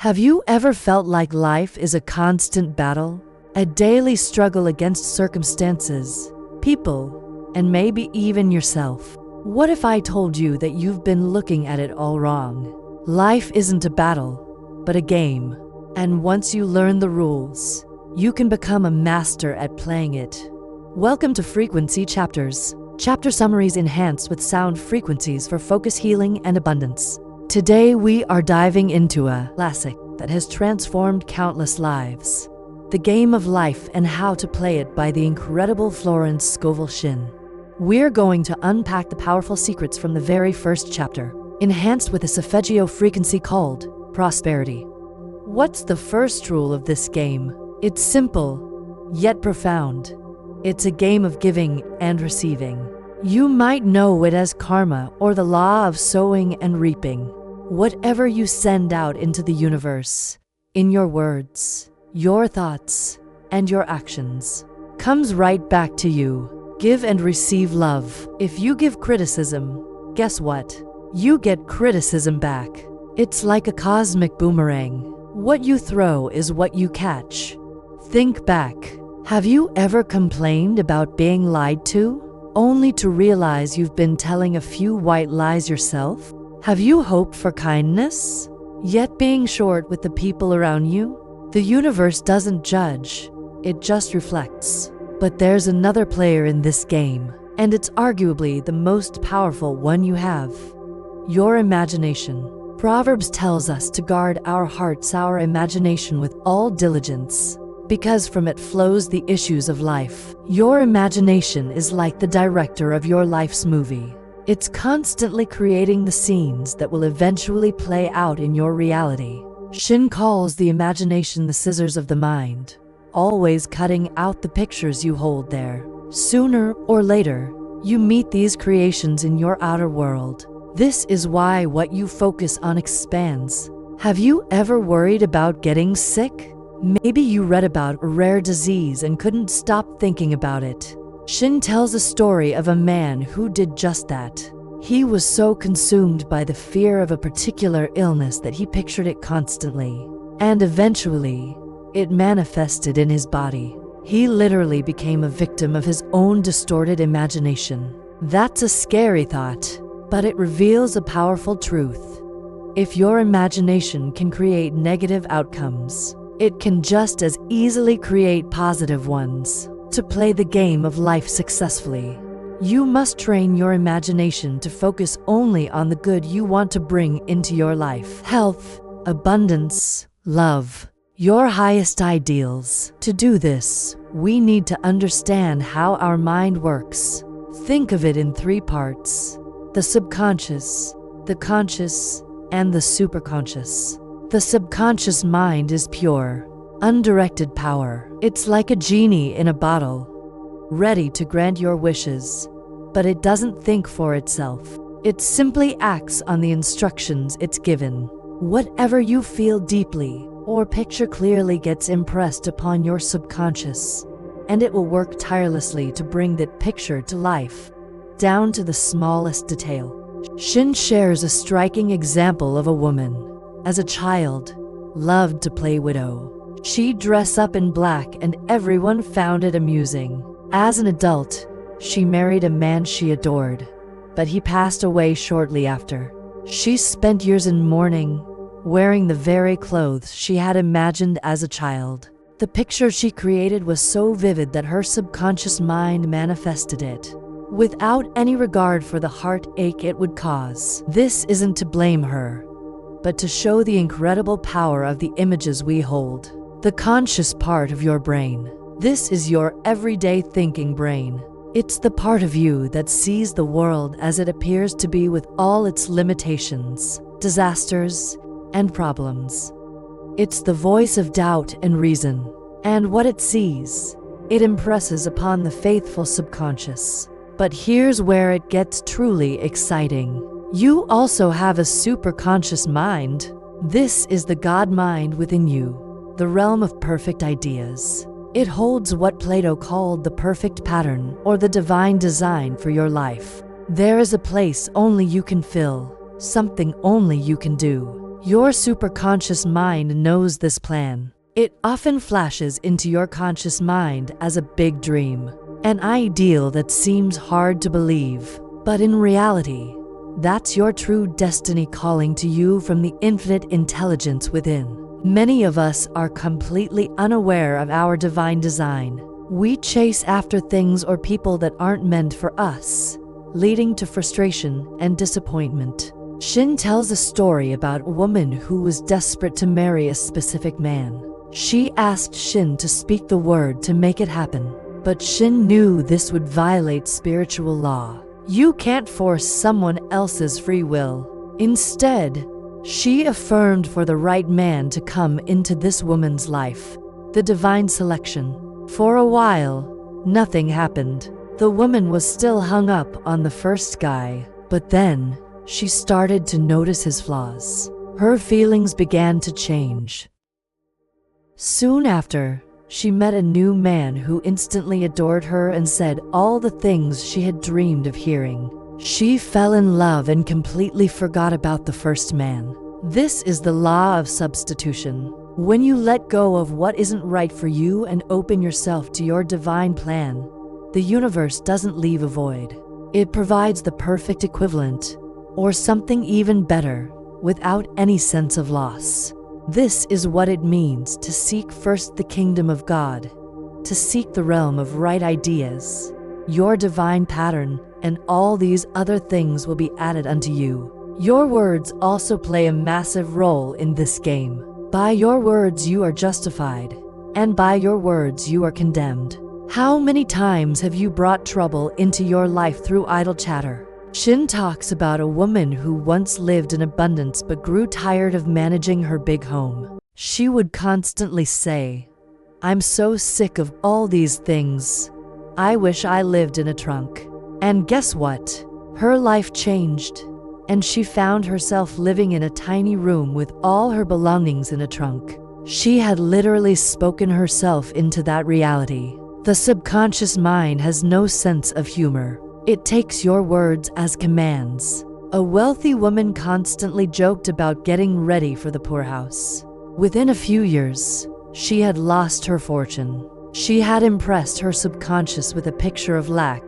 Have you ever felt like life is a constant battle? A daily struggle against circumstances, people, and maybe even yourself? What if I told you that you've been looking at it all wrong? Life isn't a battle, but a game. And once you learn the rules, you can become a master at playing it. Welcome to Frequency Chapters. Chapter summaries enhanced with sound frequencies for focus, healing, and abundance. Today we are diving into a classic that has transformed countless lives. The Game of Life and How to Play It by the incredible Florence Scovel Shinn. We're going to unpack the powerful secrets from the very first chapter, enhanced with a Solfeggio frequency called prosperity. What's the first rule of this game? It's simple, yet profound. It's a game of giving and receiving. You might know it as karma or the law of sowing and reaping. Whatever you send out into the universe, in your words, your thoughts, and your actions, comes right back to you. Give and receive love. If you give criticism, guess what? You get criticism back. It's like a cosmic boomerang. What you throw is what you catch. Think back. Have you ever complained about being lied to, only to realize you've been telling a few white lies yourself? Have you hoped for kindness, yet being short with the people around you? The universe doesn't judge, it just reflects. But there's another player in this game, and it's arguably the most powerful one you have: your imagination. Proverbs tells us to guard our hearts, our imagination with all diligence, because from it flows the issues of life. Your imagination is like the director of your life's movie. It's constantly creating the scenes that will eventually play out in your reality. Shinn calls the imagination the scissors of the mind, always cutting out the pictures you hold there. Sooner or later, you meet these creations in your outer world. This is why what you focus on expands. Have you ever worried about getting sick? Maybe you read about a rare disease and couldn't stop thinking about it. Shinn tells a story of a man who did just that. He was so consumed by the fear of a particular illness that he pictured it constantly. And eventually, it manifested in his body. He literally became a victim of his own distorted imagination. That's a scary thought, but it reveals a powerful truth. If your imagination can create negative outcomes, it can just as easily create positive ones. To play the game of life successfully, you must train your imagination to focus only on the good you want to bring into your life. Health, abundance, love, your highest ideals. To do this, we need to understand how our mind works. Think of it in three parts: the subconscious, the conscious, and the superconscious. The subconscious mind is pure, undirected power. It's like a genie in a bottle, ready to grant your wishes, but it doesn't think for itself. It simply acts on the instructions it's given. Whatever you feel deeply or picture clearly gets impressed upon your subconscious, and it will work tirelessly to bring that picture to life, down to the smallest detail. Shinn shares a striking example of a woman, as a child, loved to play widow. She'd dress up in black and everyone found it amusing. As an adult, she married a man she adored, but he passed away shortly after. She spent years in mourning, wearing the very clothes she had imagined as a child. The picture she created was so vivid that her subconscious mind manifested it, without any regard for the heartache it would cause. This isn't to blame her, but to show the incredible power of the images we hold. The conscious part of your brain. This is your everyday thinking brain. It's the part of you that sees the world as it appears to be, with all its limitations, disasters, and problems. It's the voice of doubt and reason. And what it sees, it impresses upon the faithful subconscious. But here's where it gets truly exciting. You also have a superconscious mind. This is the God mind within you, the realm of perfect ideas. It holds what Plato called the perfect pattern or the divine design for your life. There is a place only you can fill, something only you can do. Your superconscious mind knows this plan. It often flashes into your conscious mind as a big dream, an ideal that seems hard to believe. But in reality, that's your true destiny calling to you from the infinite intelligence within. Many of us are completely unaware of our divine design. We chase after things or people that aren't meant for us, leading to frustration and disappointment. Shinn tells a story about a woman who was desperate to marry a specific man. She asked Shinn to speak the word to make it happen, but Shinn knew this would violate spiritual law. You can't force someone else's free will. Instead, she affirmed for the right man to come into this woman's life, the divine selection. For a while, nothing happened. The woman was still hung up on the first guy, but then she started to notice his flaws. Her feelings began to change. Soon after, she met a new man who instantly adored her and said all the things she had dreamed of hearing. She fell in love and completely forgot about the first man. This is the law of substitution. When you let go of what isn't right for you and open yourself to your divine plan, the universe doesn't leave a void. It provides the perfect equivalent, or something even better, without any sense of loss. This is what it means to seek first the kingdom of God, to seek the realm of right ideas, your divine pattern, and all these other things will be added unto you. Your words also play a massive role in this game. By your words you are justified, and by your words you are condemned. How many times have you brought trouble into your life through idle chatter? Shinn talks about a woman who once lived in abundance but grew tired of managing her big home. She would constantly say, "I'm so sick of all these things. I wish I lived in a trunk." And guess what? Her life changed, and she found herself living in a tiny room with all her belongings in a trunk. She had literally spoken herself into that reality. The subconscious mind has no sense of humor. It takes your words as commands. A wealthy woman constantly joked about getting ready for the poorhouse. Within a few years, she had lost her fortune. She had impressed her subconscious with a picture of lack,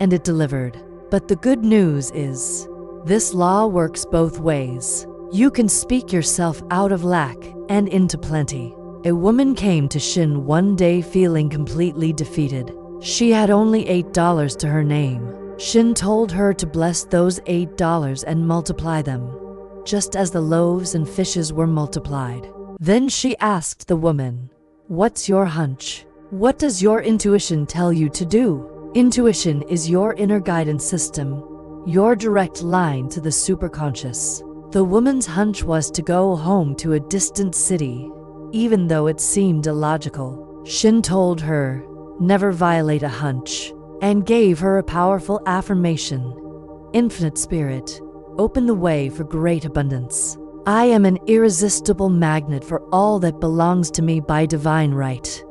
and it delivered. But the good news is, this law works both ways. You can speak yourself out of lack and into plenty. A woman came to Shinn one day feeling completely defeated. She had only $8 to her name. Shinn told her to bless those $8 and multiply them, just as the loaves and fishes were multiplied. Then she asked the woman, "What's your hunch? What does your intuition tell you to do?" Intuition is your inner guidance system, your direct line to the superconscious. The woman's hunch was to go home to a distant city, even though it seemed illogical. Shinn told her, "Never violate a hunch," and gave her a powerful affirmation. Infinite Spirit, open the way for great abundance. I am an irresistible magnet for all that belongs to me by divine right.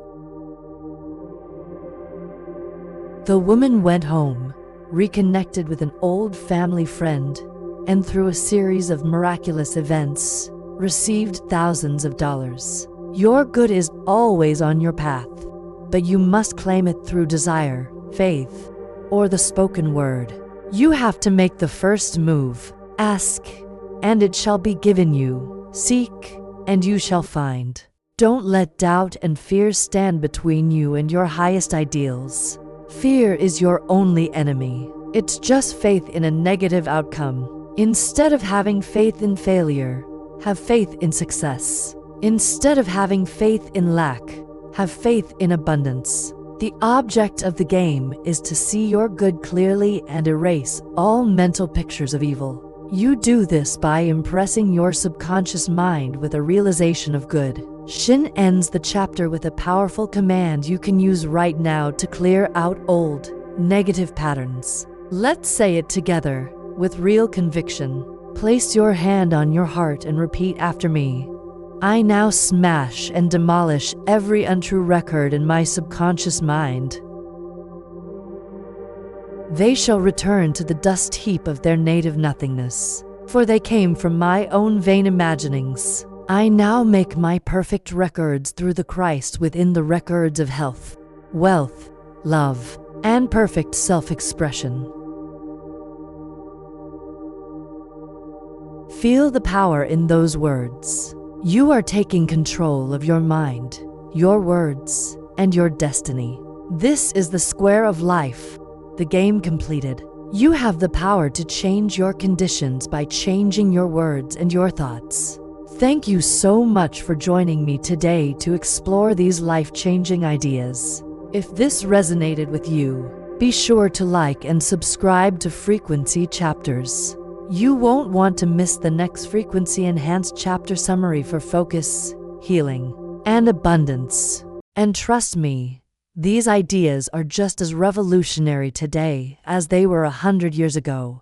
The woman went home, reconnected with an old family friend, and through a series of miraculous events, received thousands of dollars. Your good is always on your path, but you must claim it through desire, faith, or the spoken word. You have to make the first move. Ask, and it shall be given you. Seek, and you shall find. Don't let doubt and fear stand between you and your highest ideals. Fear is your only enemy. It's just faith in a negative outcome. Instead of having faith in failure, have faith in success. Instead of having faith in lack, have faith in abundance. The object of the game is to see your good clearly and erase all mental pictures of evil. You do this by impressing your subconscious mind with a realization of good. Shinn ends the chapter with a powerful command you can use right now to clear out old, negative patterns. Let's say it together, with real conviction. Place your hand on your heart and repeat after me. I now smash and demolish every untrue record in my subconscious mind. They shall return to the dust heap of their native nothingness. for they came from my own vain imaginings. I now make my perfect records through the Christ within the records of health, wealth, love, and perfect self-expression. Feel the power in those words. You are taking control of your mind, your words, and your destiny. This is the square of life, the game completed. You have the power to change your conditions by changing your words and your thoughts. Thank you so much for joining me today to explore these life-changing ideas. If this resonated with you, be sure to like and subscribe to Frequency Chapters. You won't want to miss the next frequency-enhanced chapter summary for focus, healing, and abundance. And trust me, these ideas are just as revolutionary today as they were 100 years ago.